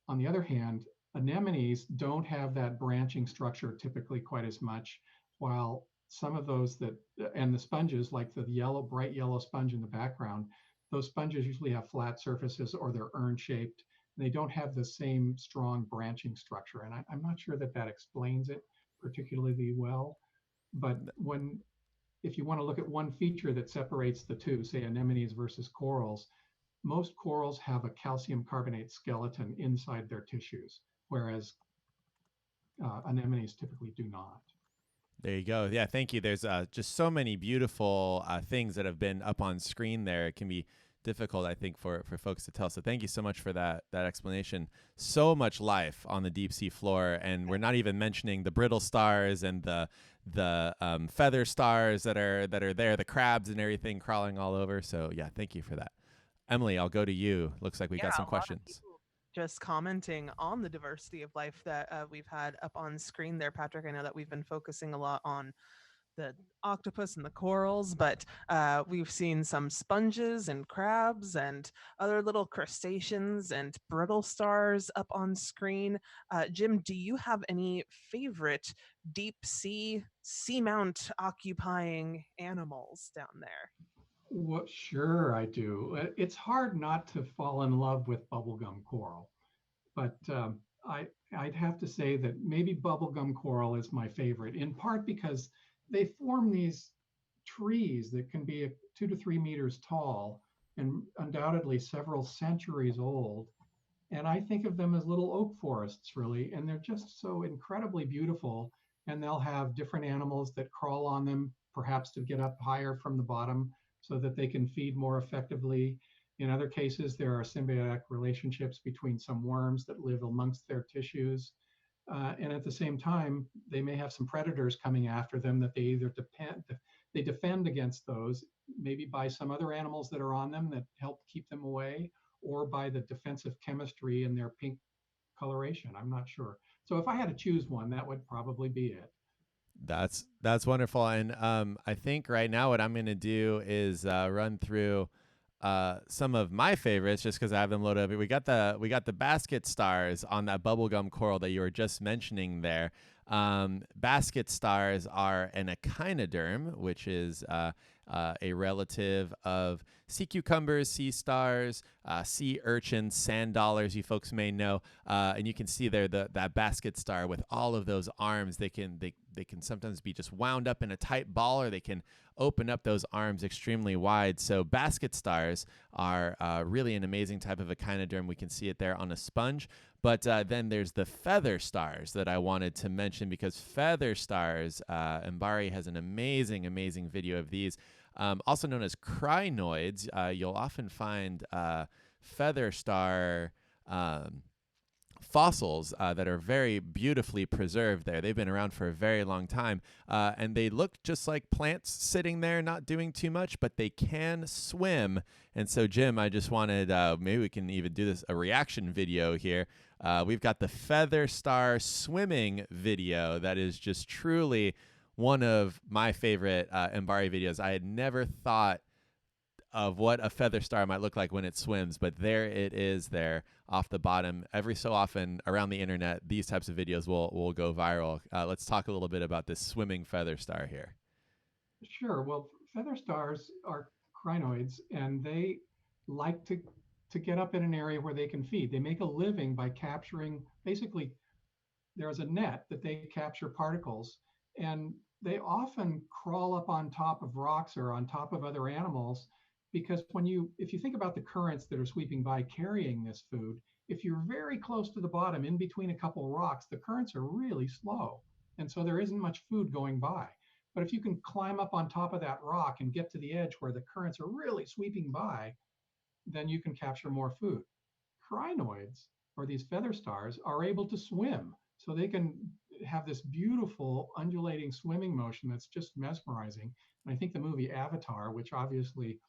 On the other hand, anemones don't have that branching structure typically quite as much, while some of those and the sponges, like the bright yellow sponge in the background, those sponges usually have flat surfaces or they're urn shaped. They don't have the same strong branching structure. And I'm not sure that explains it particularly well. But if you want to look at one feature that separates the two, say anemones versus corals, most corals have a calcium carbonate skeleton inside their tissues, whereas anemones typically do not. There you go. Yeah, thank you. There's just so many beautiful things that have been up on screen there. It can be difficult, I think, for folks to tell. So thank you so much for that explanation. So much life on the deep sea floor, and we're not even mentioning the brittle stars and the feather stars that are there, the crabs and everything crawling all over. So yeah, thank you for that. Emily, I'll go to you. Looks like we got some questions. Just commenting on the diversity of life that we've had up on screen there, Patrick. I know that we've been focusing a lot on the octopus and the corals, but we've seen some sponges and crabs and other little crustaceans and brittle stars up on screen. Jim, do you have any favorite deep sea seamount occupying animals down there? Well, sure, I do. It's hard not to fall in love with bubblegum coral, but I'd have to say that maybe bubblegum coral is my favorite, in part because they form these trees that can be 2 to 3 meters tall and undoubtedly several centuries old. And I think of them as little oak forests, really, and they're just so incredibly beautiful. And they'll have different animals that crawl on them, perhaps to get up higher from the bottom so that they can feed more effectively. In other cases, there are symbiotic relationships between some worms that live amongst their tissues. And at the same time, they may have some predators coming after them that they defend against those, maybe by some other animals that are on them that help keep them away, or by the defensive chemistry in their pink coloration. I'm not sure. So if I had to choose one, that would probably be it. That's wonderful. And I think right now what I'm going to do is run through some of my favorites, just because I have them loaded up. We got the basket stars on that bubblegum coral that you were just mentioning there. Basket stars are an echinoderm, which is a relative of sea cucumbers, sea stars, sea urchins, sand dollars, you folks may know. And you can see there that basket star with all of those arms. They can sometimes be just wound up in a tight ball, or they can open up those arms extremely wide. So basket stars are really an amazing type of echinoderm. We can see it there on a sponge. But then there's the feather stars that I wanted to mention, because feather stars, MBARI has an amazing video of these. Also known as crinoids, you'll often find feather star fossils that are very beautifully preserved there. They've been around for a very long time, and they look just like plants sitting there not doing too much, but they can swim. And so, Jim, I just wanted, maybe we can even do a reaction video here. We've got the feather star swimming video that is just truly one of my favorite MBARI videos. I had never thought of what a feather star might look like when it swims, but there it is there off the bottom. Every so often around the internet, these types of videos will go viral. Let's talk a little bit about this swimming feather star here. Sure. Well, feather stars are crinoids, and they like to get up in an area where they can feed. They make a living by capturing, basically, there's a net that they capture particles, and they often crawl up on top of rocks or on top of other animals, because if you think about the currents that are sweeping by carrying this food, if you're very close to the bottom in between a couple of rocks, the currents are really slow, and so there isn't much food going by. But if you can climb up on top of that rock and get to the edge where the currents are really sweeping by, then you can capture more food. Crinoids, or these feather stars, are able to swim. So they can have this beautiful undulating swimming motion that's just mesmerizing. And I think the movie Avatar, which obviously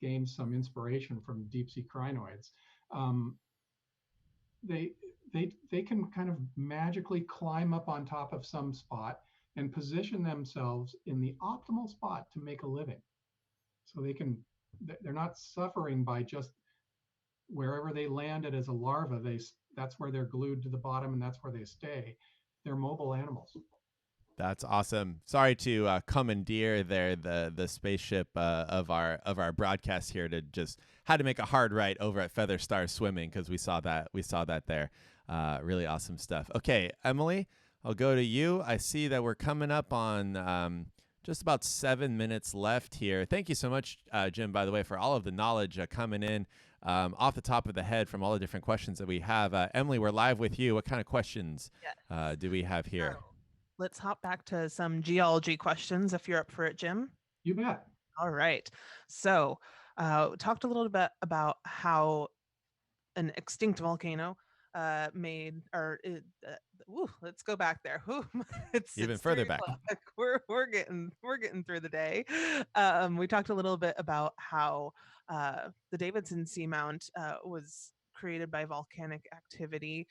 gained some inspiration from deep sea crinoids, um, they they can kind of magically climb up on top of some spot and position themselves in the optimal spot to make a living. So they're not suffering by just wherever they landed as a larva. That's where they're glued to the bottom, and that's where they stay. They're mobile animals. That's awesome. Sorry to commandeer there the spaceship of our broadcast here to just had to make a hard right over at Feather Star Swimming because we saw that there. Really awesome stuff. Okay, Emily, I'll go to you. I see that we're coming up on just about 7 minutes left here. Thank you so much, Jim, by the way, for all of the knowledge coming in off the top of the head from all the different questions that we have. Emily, we're live with you. What kind of questions do we have here? So, let's hop back to some geology questions if you're up for it, Jim. You bet. All right. So, talked a little bit about how an extinct volcano let's go back there. It's Even it's further 3 back. o'clock. We're getting through the day. We talked a little bit about how the Davidson Seamount was created by volcanic activity.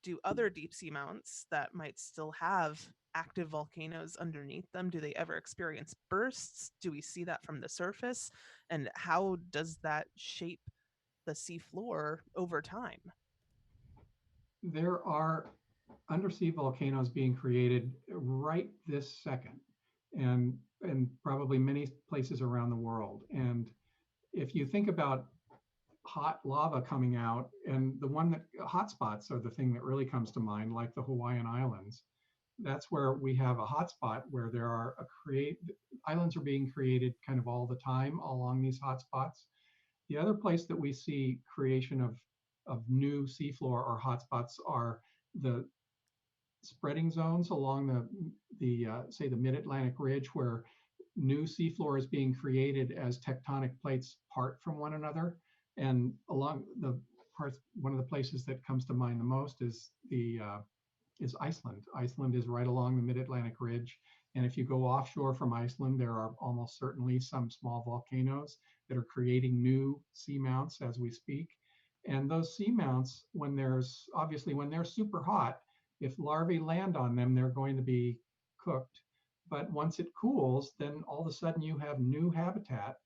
Do other deep sea mounts that might still have active volcanoes underneath them, do they ever experience bursts? Do we see that from the surface? And how does that shape the sea floor over time? There are undersea volcanoes being created right this second, and probably many places around the world. And if you think about hot lava coming out, and hotspots are the thing that really comes to mind, like the Hawaiian Islands. That's where we have a hotspot where islands are being created kind of all the time along these hotspots. The other place that we see creation of new seafloor or hotspots are the spreading zones along the mid-Atlantic ridge, where new seafloor is being created as tectonic plates part from one another. And along the parts, one of the places that comes to mind the most is Iceland. Iceland is right along the mid-Atlantic ridge. And if you go offshore from Iceland, there are almost certainly some small volcanoes that are creating new seamounts as we speak. And those seamounts, when they're super hot, if larvae land on them, they're going to be cooked. But once it cools, then all of a sudden you have new habitat.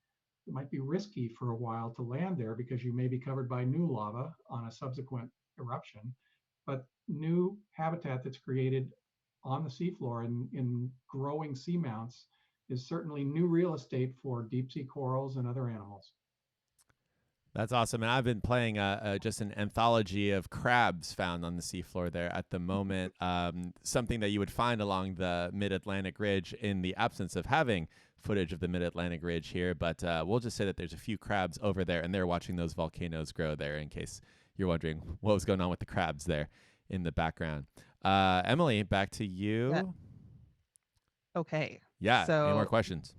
It might be risky for a while to land there because you may be covered by new lava on a subsequent eruption. But new habitat that's created on the seafloor in growing seamounts is certainly new real estate for deep sea corals and other animals. That's awesome. And I've been playing just an anthology of crabs found on the seafloor there at the moment. Something that you would find along the mid-Atlantic ridge in the absence of having footage of the mid-Atlantic ridge here. But we'll just say that there's a few crabs over there, and they're watching those volcanoes grow there, in case you're wondering what was going on with the crabs there in the background. Emily, back to you. Yeah. Okay. Yeah. So any more questions?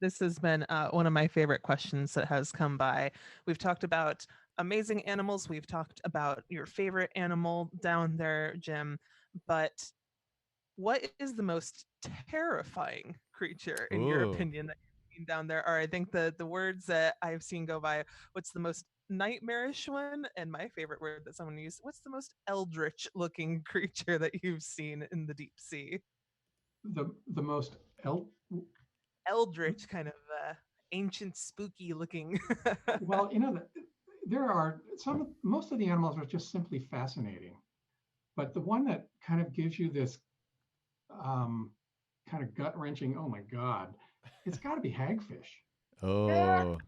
This has been one of my favorite questions that has come by. We've talked about amazing animals. We've talked about your favorite animal down there, Jim. But what is the most terrifying creature, in your Ooh. opinion, that you've seen down there? Or I think the words that I've seen go by, what's the most nightmarish one? And my favorite word that someone used, what's the most eldritch looking creature that you've seen in the deep sea? The most Eldritch, kind of ancient, spooky looking. well, there are most of the animals are just simply fascinating, but the one that kind of gives you this kind of gut wrenching, oh my God, It's got to be hagfish. Oh,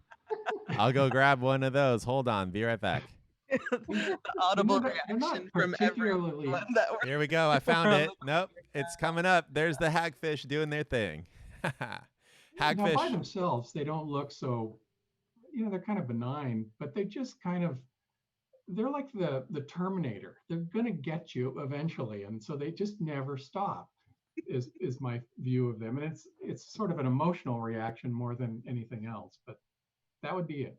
I'll go grab one of those. Hold on. Be right back. The audible They're not reaction from particularly. everyone that Here we go. I found we're on it. the Nope. It's coming up. There's the hagfish doing their thing. Now, by Hagfish. themselves, they don't look so, they're kind of benign, but they just kind of, they're like the Terminator. They're going to get you eventually. And so they just never stop is my view of them. And it's sort of an emotional reaction more than anything else, but that would be it.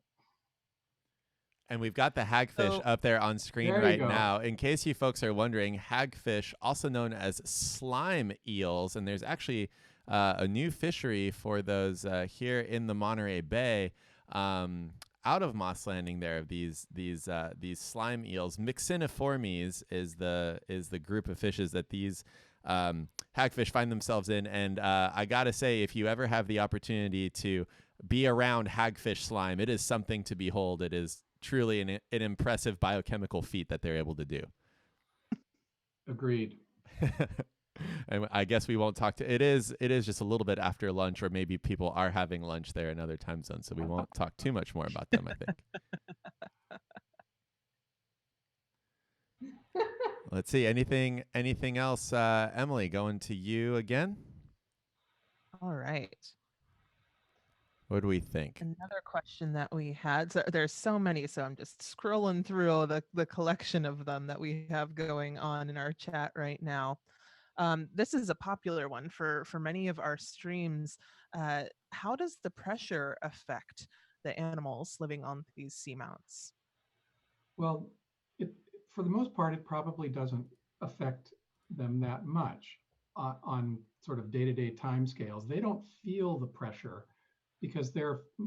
And we've got the hagfish So- up there on screen There you right go. now. In case you folks are wondering, hagfish, also known as slime eels, and there's actually a new fishery for those here in the Monterey Bay, out of Moss Landing. There of these slime eels. Myxiniformes is the group of fishes that these hagfish find themselves in. And I gotta say, if you ever have the opportunity to be around hagfish slime, it is something to behold. It is truly an impressive biochemical feat that they're able to do. Agreed. And I guess we won't talk to it is just a little bit after lunch, or maybe people are having lunch there in other time zones, so we won't talk too much more about them, I think. Let's see, anything else? Emily, going to you again. All right. What do we think? Another question that we had. So there's so many, so I'm just scrolling through the collection of them that we have going on in our chat right now. This is a popular one for many of our streams. How does the pressure affect the animals living on these seamounts? Well, for the most part, it probably doesn't affect them that much on sort of day-to-day timescales. They don't feel the pressure because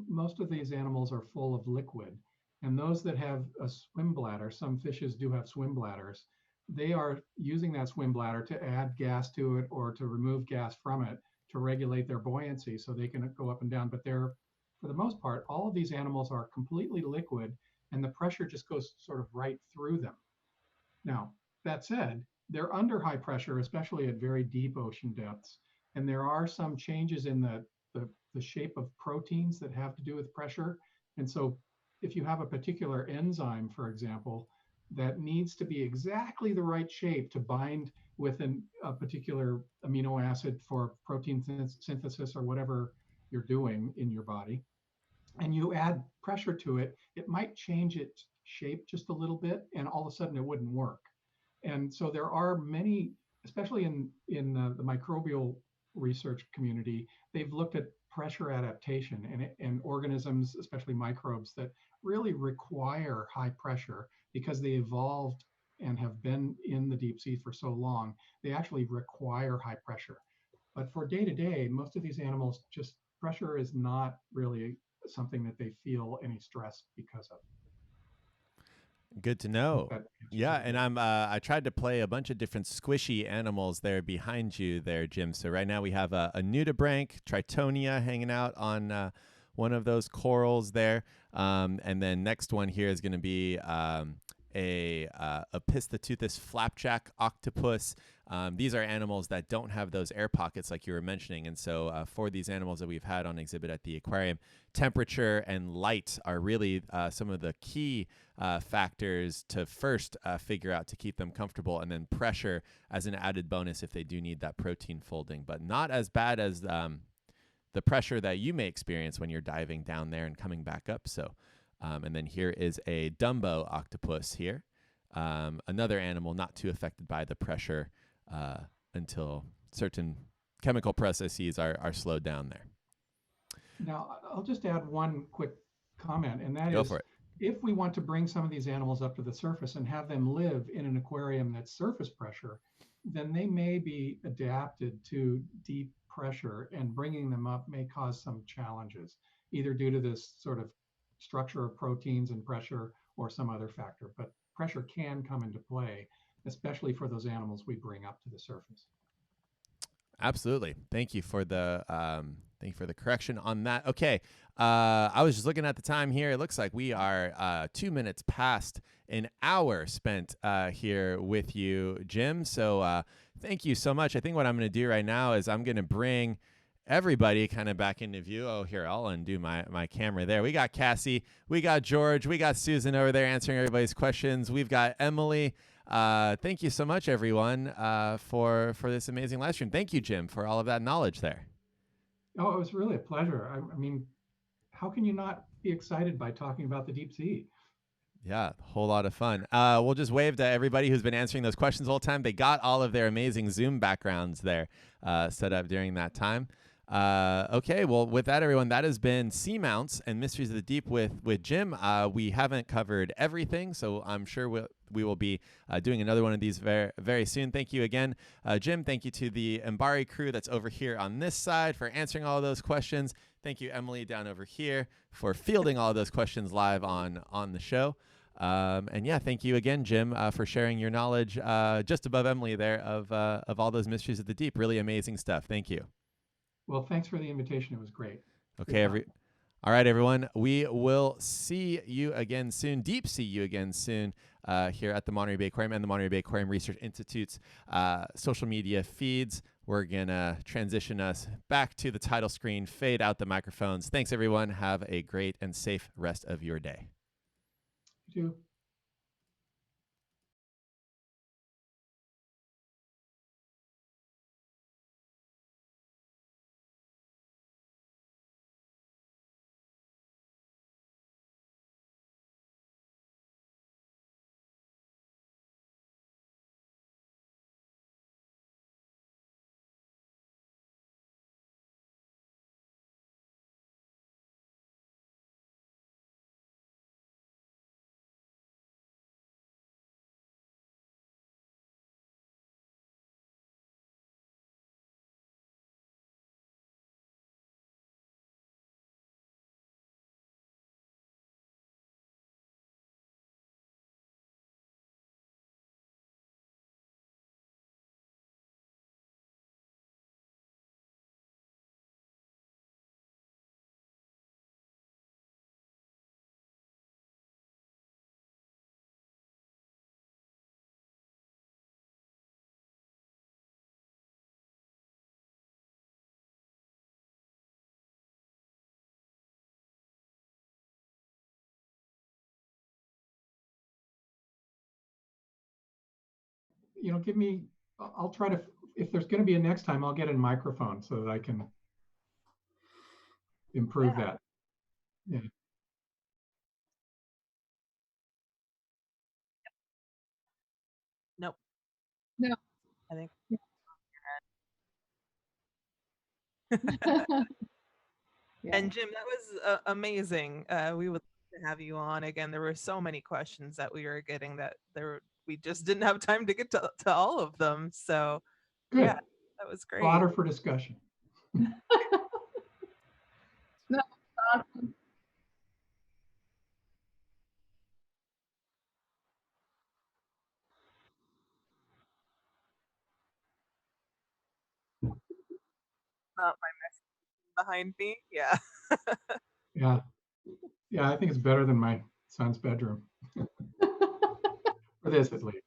most of these animals are full of liquid. And those that have a swim bladder, some fishes do have swim bladders, they are using that swim bladder to add gas to it or to remove gas from it to regulate their buoyancy so they can go up and down. But for the most part, all of these animals are completely liquid and the pressure just goes sort of right through them. Now, that said, they're under high pressure, especially at very deep ocean depths. And there are some changes in the shape of proteins that have to do with pressure. And so if you have a particular enzyme, for example, that needs to be exactly the right shape to bind with a particular amino acid for protein synthesis or whatever you're doing in your body, and you add pressure to it, it might change its shape just a little bit, and all of a sudden it wouldn't work. And so there are many, especially in the microbial research community, they've looked at pressure adaptation and organisms, especially microbes, that really require high pressure because they evolved and have been in the deep sea for so long. They actually require high pressure. But for day to day, most of these animals, just pressure is not really something that they feel any stress because of. Good to know. Yeah, and I tried to play a bunch of different squishy animals there behind you there, Jim. So right now we have a nudibranch, Tritonia, hanging out on one of those corals there. And then next one here is going to be a Pistoteuthis flapjack octopus. These are animals that don't have those air pockets like you were mentioning. And so for these animals that we've had on exhibit at the aquarium, temperature and light are really some of the key factors to first figure out to keep them comfortable, and then pressure as an added bonus if they do need that protein folding, but not as bad as the pressure that you may experience when you're diving down there and coming back up. So, and then here is a Dumbo octopus here, another animal not too affected by the pressure until certain chemical processes are slowed down there. Now, I'll just add one quick comment, and that Go is, for it. if we want to bring some of these animals up to the surface and have them live in an aquarium that's surface pressure, then they may be adapted to deep pressure, and bringing them up may cause some challenges, either due to this sort of structure of proteins and pressure or some other factor. But pressure can come into play, especially for those animals we bring up to the surface. Absolutely. Thank you for the correction on that. Okay. I was just looking at the time here. It looks like we are 2 minutes past an hour spent here with you, Jim. So thank you so much. I think what I'm going to do right now is I'm going to bring everybody kind of back into view. Oh, here, I'll undo my camera there. We got Cassie, we got George, we got Susan over there answering everybody's questions. We've got Emily. Thank you so much, everyone, for this amazing live stream. Thank you, Jim, for all of that knowledge there. Oh, it was really a pleasure. I mean, how can you not be excited by talking about the deep sea? Yeah, a whole lot of fun. We'll just wave to everybody who's been answering those questions the whole time. They got all of their amazing Zoom backgrounds there set up during that time. Okay, well, with that, everyone, that has been Seamounts and Mysteries of the Deep with Jim. We haven't covered everything, so I'm sure we will be doing another one of these very, very soon. Thank you again, Jim. Thank you to the MBARI crew that's over here on this side for answering all of those questions. Thank you, Emily, down over here for fielding all of those questions live on the show. And yeah, thank you again, Jim, for sharing your knowledge just above Emily there of all those mysteries of the deep. Really amazing stuff. Thank you. Well, thanks for the invitation. It was great. Okay, all right, everyone. We will see you again soon. Deep see you again soon here at the Monterey Bay Aquarium and the Monterey Bay Aquarium Research Institute's social media feeds. We're going to transition us back to the title screen, fade out the microphones. Thanks, everyone. Have a great and safe rest of your day. You too. Give me, I'll try to, if there's going to be a next time, I'll get a microphone so that I can improve that. Yeah. Nope. No. I think. Yeah. And Jim, that was amazing. We would love to have you on again. There were so many questions that we were getting that we just didn't have time to get to all of them. So Good. yeah, that was great. Fodder for discussion. No, awesome. Not my message behind me. Yeah. Yeah. Yeah, I think it's better than my son's bedroom. For this, at least.